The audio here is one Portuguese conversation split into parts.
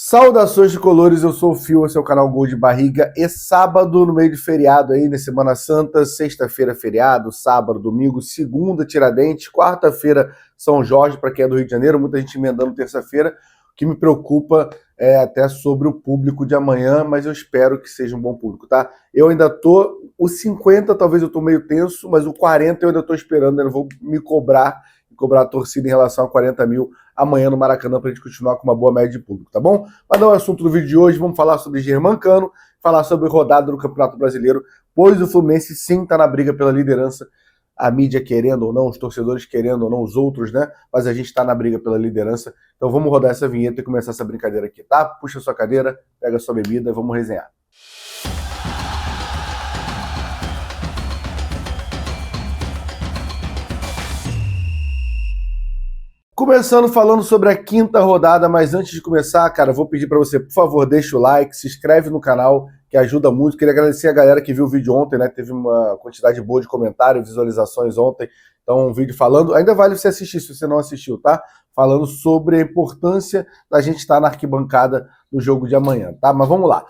Saudações de colores, eu sou o Fio, esse é o canal Gol de Barriga. E sábado, no meio de feriado aí, na Semana Santa, sexta-feira feriado, sábado, domingo, segunda Tiradentes, quarta-feira São Jorge, para quem é do Rio de Janeiro, muita gente emendando terça-feira. O que me preocupa é até sobre o público de amanhã, mas eu espero que seja um bom público, tá? Eu ainda tô, os 50 talvez eu tô meio tenso, mas o 40 eu ainda tô esperando, ainda vou me cobrar a torcida em relação a 40 mil amanhã no Maracanã para a gente continuar com uma boa média de público, tá bom? Mas não é o assunto do vídeo de hoje, vamos falar sobre Germancano, falar sobre rodada do Campeonato Brasileiro, pois o Fluminense sim está na briga pela liderança, a mídia querendo ou não, os torcedores querendo ou não, os outros, né? Mas a gente está na briga pela liderança, então vamos rodar essa vinheta e começar essa brincadeira aqui, tá? Puxa sua cadeira, pega sua bebida, vamos resenhar. Começando falando sobre a quinta rodada, mas antes de começar, cara, eu vou pedir para você, por favor, deixa o like, se inscreve no canal, que ajuda muito. Queria agradecer a galera que viu o vídeo ontem, né? Teve uma quantidade boa de comentários, visualizações ontem. Então, um vídeo falando, ainda vale você assistir se você não assistiu, tá? Falando sobre a importância da gente estar na arquibancada no jogo de amanhã, tá? Mas vamos lá.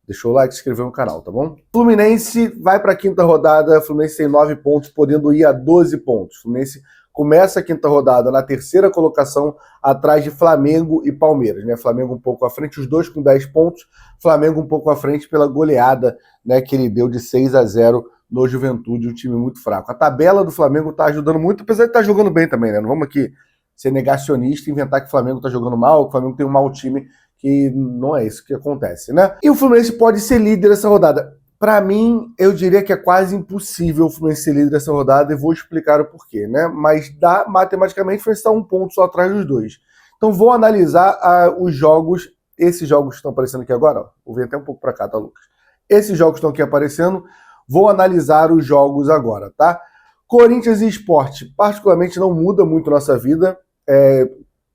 Deixa o like, se inscrever no canal, tá bom? Fluminense vai para a quinta rodada, Fluminense tem 9 pontos, podendo ir a 12 pontos. Fluminense começa a quinta rodada na terceira colocação, atrás de Flamengo e Palmeiras, né? Flamengo um pouco à frente, os dois com 10 pontos, Flamengo um pouco à frente pela goleada, né, que ele deu de 6-0 no Juventude, um time muito fraco. A tabela do Flamengo tá ajudando muito, apesar de estar jogando bem também, né? Não vamos aqui ser negacionista e inventar que o Flamengo tá jogando mal, que o Flamengo tem um mau time, que não é isso que acontece, né? E o Fluminense pode ser líder dessa rodada. Para mim, eu diria que é quase impossível o Fluminense ser líder dessa rodada e vou explicar o porquê, né? Mas matematicamente o Fluminense está um ponto só atrás dos dois. Então vou analisar os jogos, esses jogos que estão aparecendo aqui agora, ó. Vou vir até um pouco para cá, tá, Lucas? Esses jogos que estão aqui aparecendo, vou analisar os jogos agora, tá? Corinthians e Sport, particularmente não muda muito a nossa vida.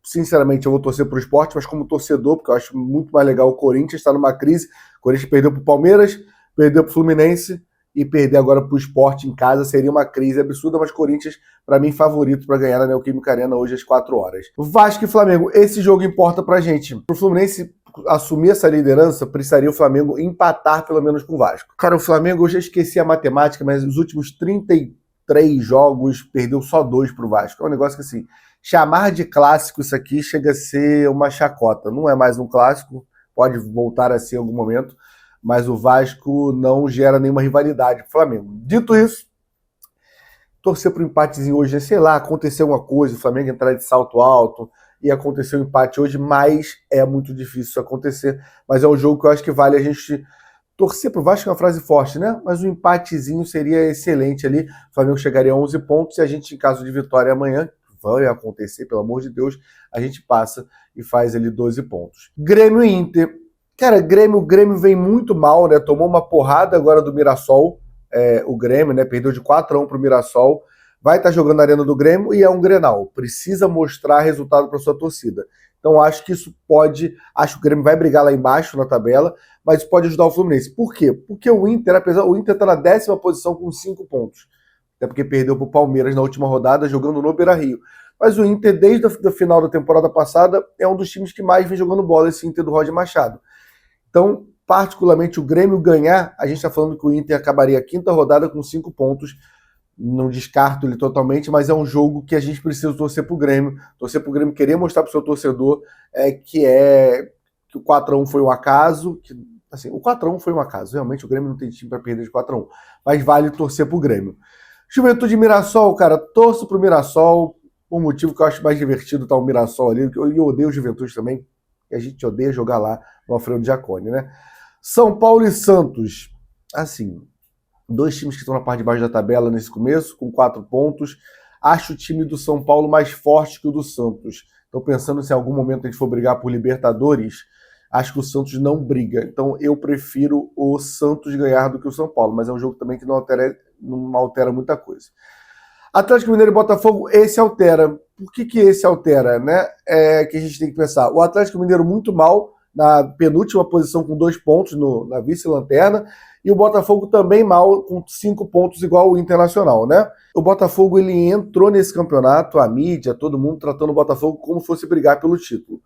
Sinceramente, eu vou torcer para o Sport, mas como torcedor, porque eu acho muito mais legal o Corinthians, está numa crise. O Corinthians perdeu para o Palmeiras, perdeu para o Fluminense e perder agora para o Sport em casa seria uma crise absurda, mas Corinthians, para mim, favorito para ganhar na Neoquímica Arena hoje às 4 horas. Vasco e Flamengo, esse jogo importa para a gente. Para o Fluminense assumir essa liderança, precisaria o Flamengo empatar pelo menos com o Vasco. Cara, o Flamengo, eu já esqueci a matemática, mas os últimos 33 jogos perdeu só 2 para o Vasco. É um negócio que, assim, chamar de clássico isso aqui chega a ser uma chacota. Não é mais um clássico, pode voltar a ser em algum momento, mas o Vasco não gera nenhuma rivalidade com o Flamengo. Dito isso, torcer para o empatezinho hoje, sei lá, aconteceu alguma coisa, o Flamengo entrar de salto alto e acontecer um empate hoje, mas é muito difícil isso acontecer. Mas é um jogo que eu acho que vale a gente torcer para o Vasco, é uma frase forte, né? Mas um empatezinho seria excelente ali, o Flamengo chegaria a 11 pontos e a gente, em caso de vitória amanhã, vai acontecer, pelo amor de Deus, a gente passa e faz ali 12 pontos. Grêmio e Inter. Cara, o Grêmio vem muito mal, né? Tomou uma porrada agora do Mirassol, o Grêmio, né? Perdeu de 4-1 pro Mirassol. Vai estar jogando na Arena do Grêmio e é um Grenal. Precisa mostrar resultado para sua torcida. Então acho que isso pode... Acho que o Grêmio vai brigar lá embaixo na tabela, mas pode ajudar o Fluminense. Por quê? Porque o Inter está na 10ª posição com 5 pontos. Até porque perdeu pro Palmeiras na última rodada, jogando no Beira-Rio. Mas o Inter, desde o final da temporada passada, é um dos times que mais vem jogando bola, esse Inter do Roger Machado. Então, particularmente, o Grêmio ganhar, a gente está falando que o Inter acabaria a quinta rodada com 5 pontos. Não descarto ele totalmente, mas é um jogo que a gente precisa torcer para o Grêmio. Torcer para o Grêmio, querer mostrar para o seu torcedor que o 4-1 foi um acaso. Assim, o 4-1 foi um acaso. Realmente, o Grêmio não tem time para perder de 4-1. Mas vale torcer para o Grêmio. Juventude e Mirassol, cara, torço para o Mirassol. Um motivo que eu acho mais divertido tá o Mirassol ali. Eu odeio o Juventude também. E a gente odeia jogar lá no Alfredo Jaconi, né? São Paulo e Santos. Assim, 2 times que estão na parte de baixo da tabela nesse começo, com 4 pontos. Acho o time do São Paulo mais forte que o do Santos. Estou pensando se em algum momento a gente for brigar por Libertadores, acho que o Santos não briga. Então eu prefiro o Santos ganhar do que o São Paulo, mas é um jogo também que não altera muita coisa. Atlético Mineiro e Botafogo, esse altera. Por que esse altera, né? Que a gente tem que pensar. O Atlético Mineiro muito mal, na penúltima posição com 2 pontos na vice-lanterna, e o Botafogo também mal, com 5 pontos, igual o Internacional, né? O Botafogo, ele entrou nesse campeonato, a mídia, todo mundo tratando o Botafogo como se fosse brigar pelo título.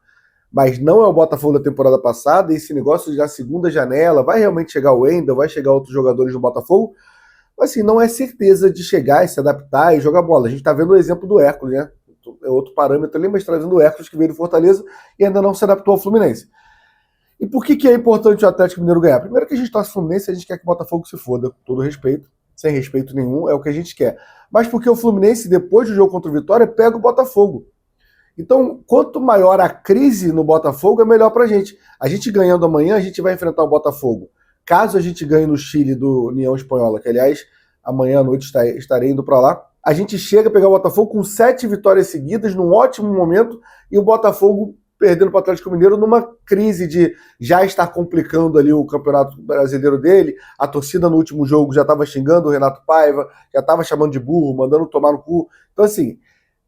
mas não é o Botafogo da temporada passada, e esse negócio de na segunda janela, vai realmente chegar o Wendel, vai chegar outros jogadores do Botafogo, mas assim, não é certeza de chegar e se adaptar e jogar bola. A gente tá vendo o exemplo do Hércules, né? É outro parâmetro ali, mas trazendo o Hércules que veio do Fortaleza e ainda não se adaptou ao Fluminense. E por que é importante o Atlético Mineiro ganhar? Primeiro que a gente torce o Fluminense, a gente quer que o Botafogo se foda, com todo respeito, sem respeito nenhum, é o que a gente quer. Mas porque o Fluminense, depois do jogo contra o Vitória, pega o Botafogo. Então, quanto maior a crise no Botafogo, é melhor pra gente. A gente ganhando amanhã, a gente vai enfrentar o Botafogo. Caso a gente ganhe no Chile do União Espanhola, que aliás, amanhã à noite estarei indo pra lá, a gente chega a pegar o Botafogo com 7 vitórias seguidas, num ótimo momento, e o Botafogo perdendo para o Atlético Mineiro numa crise de já estar complicando ali o Campeonato Brasileiro dele. A torcida no último jogo já estava xingando o Renato Paiva, já estava chamando de burro, mandando tomar no cu. Então, assim,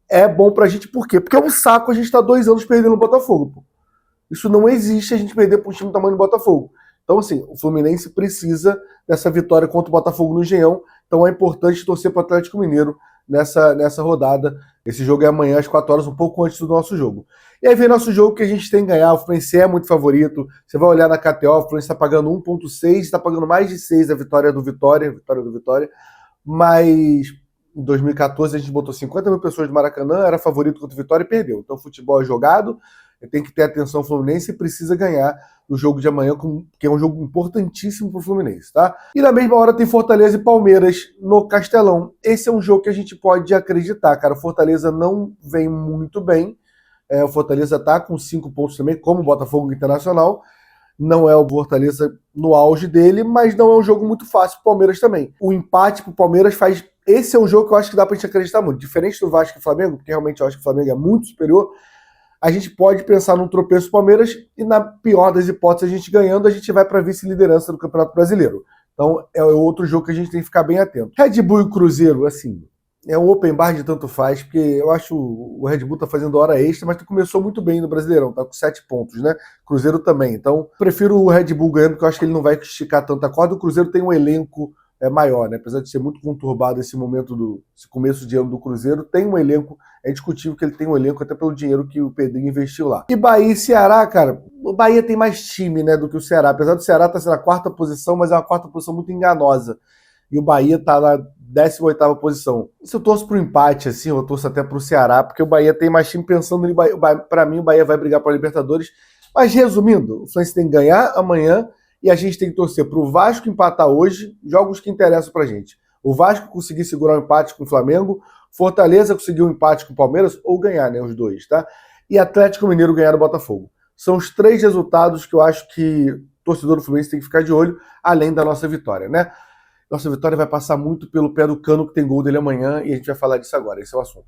é bom pra gente, por quê? Porque é um saco a gente estar 2 anos perdendo o Botafogo. Pô. Isso não existe, a gente perder para um time do tamanho do Botafogo. Então, assim, o Fluminense precisa dessa vitória contra o Botafogo no Engenhão. Então é importante torcer para o Atlético Mineiro nessa rodada. Esse jogo é amanhã às 4 horas, um pouco antes do nosso jogo. E aí vem nosso jogo que a gente tem que ganhar. O Fluminense é muito favorito. Você vai olhar na KTO, o Fluminense está pagando 1,6, está pagando mais de 6 a vitória do Vitória. Mas em 2014 a gente botou 50 mil pessoas do Maracanã, era favorito contra o Vitória e perdeu. Então o futebol é jogado, tem que ter atenção Fluminense e precisa ganhar no jogo de amanhã, que é um jogo importantíssimo para o Fluminense, tá? E na mesma hora tem Fortaleza e Palmeiras no Castelão. Esse é um jogo que a gente pode acreditar, cara. O Fortaleza não vem muito bem. O Fortaleza tá com 5 pontos também, como o Botafogo Internacional. Não é o Fortaleza no auge dele, mas não é um jogo muito fácil pro Palmeiras também. O empate pro Palmeiras faz... Esse é um jogo que eu acho que dá pra gente acreditar muito. Diferente do Vasco e Flamengo, porque realmente eu acho que o Flamengo é muito superior, a gente pode pensar num tropeço do Palmeiras e, na pior das hipóteses, a gente ganhando, a gente vai para vice-liderança do Campeonato Brasileiro. Então, é outro jogo que a gente tem que ficar bem atento. Red Bull e Cruzeiro, assim, é um open bar de tanto faz, porque eu acho o Red Bull tá fazendo hora extra, mas começou muito bem no Brasileirão, tá com 7 pontos, né? Cruzeiro também. Então, prefiro o Red Bull ganhando, porque eu acho que ele não vai esticar tanta corda. O Cruzeiro tem um elenco maior, né? Apesar de ser muito conturbado esse momento esse começo de ano do Cruzeiro, tem um elenco, é discutível que ele tem um elenco até pelo dinheiro que o Pedrinho investiu lá. E Bahia e Ceará, cara, o Bahia tem mais time, né, do que o Ceará, apesar do Ceará estar na 4ª posição, mas é uma 4ª posição muito enganosa, e o Bahia tá na 18ª posição. Se eu torço pro empate, assim, eu torço até pro Ceará, porque o Bahia tem mais time pensando em Bahia. Pra mim, o Bahia vai brigar para a Libertadores, mas resumindo, o Fluminense tem que ganhar amanhã, e a gente tem que torcer para o Vasco empatar hoje, jogos que interessam pra gente. O Vasco conseguir segurar um empate com o Flamengo, Fortaleza conseguir um empate com o Palmeiras, ou ganhar, né, os dois, tá? E Atlético Mineiro ganhar do Botafogo. São os 3 resultados que eu acho que o torcedor do Fluminense tem que ficar de olho, além da nossa vitória, né? Nossa vitória vai passar muito pelo pé do Cano, que tem gol dele amanhã, e a gente vai falar disso agora, esse é o assunto.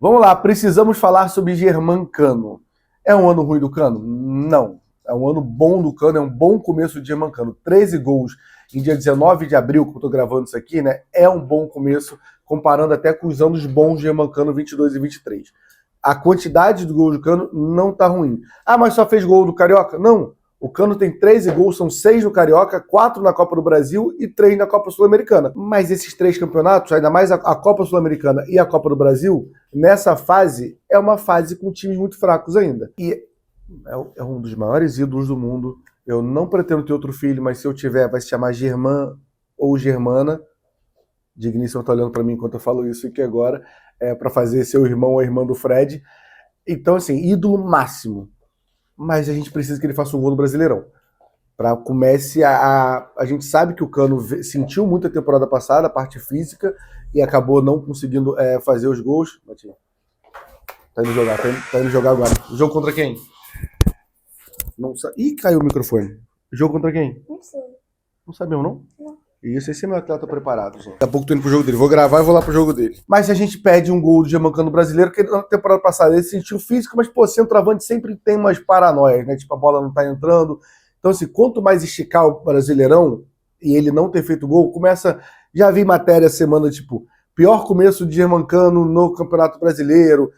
Vamos lá, precisamos falar sobre Germán Cano. É um ano ruim do Cano? Não. É um ano bom do Cano, é um bom começo de Germán Cano. 13 gols em dia 19 de abril, que eu tô gravando isso aqui, né? É um bom começo, comparando até com os anos bons de Germán Cano 22 e 23. A quantidade do gol do Cano não tá ruim. Ah, mas só fez gol do Carioca? Não. O Cano tem 13 gols, são 6 no Carioca, 4 na Copa do Brasil e 3 na Copa Sul-Americana. Mas esses 3 campeonatos, ainda mais a Copa Sul-Americana e a Copa do Brasil, nessa fase, é uma fase com times muito fracos ainda. E é um dos maiores ídolos do mundo. Eu não pretendo ter outro filho, mas se eu tiver, vai se chamar Germán ou Germana. Digníssimo tá olhando para mim enquanto eu falo isso aqui agora, para fazer seu irmão ou irmã do Fred. Então, assim, ídolo máximo. Mas a gente precisa que ele faça um gol no Brasileirão. Para comece a gente sabe que o Cano sentiu muito a temporada passada, a parte física, e acabou não conseguindo fazer os gols. Tá indo jogar agora. O jogo contra quem? Não sabe. Ih, caiu o microfone. O jogo contra quem? Não sei. Não sabe mesmo, não? Não. Isso, esse é meu atleta preparado, gente. Daqui a pouco tô indo pro jogo dele. Vou gravar e vou lá pro jogo dele. Mas se a gente pede um gol do Germán Cano brasileiro, porque na temporada passada ele sentiu físico, mas, pô, centroavante sempre tem umas paranoias, né? Tipo, a bola não tá entrando. Então, assim, quanto mais esticar o Brasileirão e ele não ter feito gol, começa... Já vi matéria semana, tipo, pior começo de Germán Cano no Campeonato Brasileiro,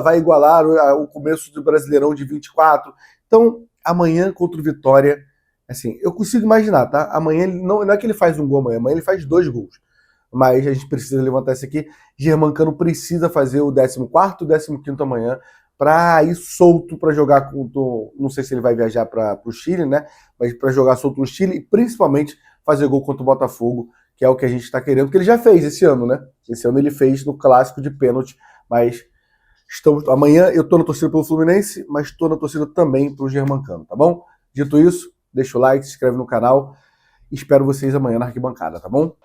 vai igualar o começo do Brasileirão de 24. Então, amanhã contra o Vitória... Assim, eu consigo imaginar, tá? Amanhã ele não é que ele faz um gol amanhã ele faz 2 gols. mas a gente precisa levantar isso aqui. Germancano precisa fazer o 14º, 15º amanhã para ir solto para jogar não sei se ele vai viajar para o Chile, né? Mas para jogar solto no Chile e principalmente fazer gol contra o Botafogo, que é o que a gente está querendo, que ele já fez esse ano, né? Esse ano ele fez no clássico de pênalti, mas amanhã eu tô na torcida pelo Fluminense, mas tô na torcida também pro Germancano, tá bom? Dito isso, deixa o like, se inscreve no canal. Espero vocês amanhã na arquibancada, tá bom?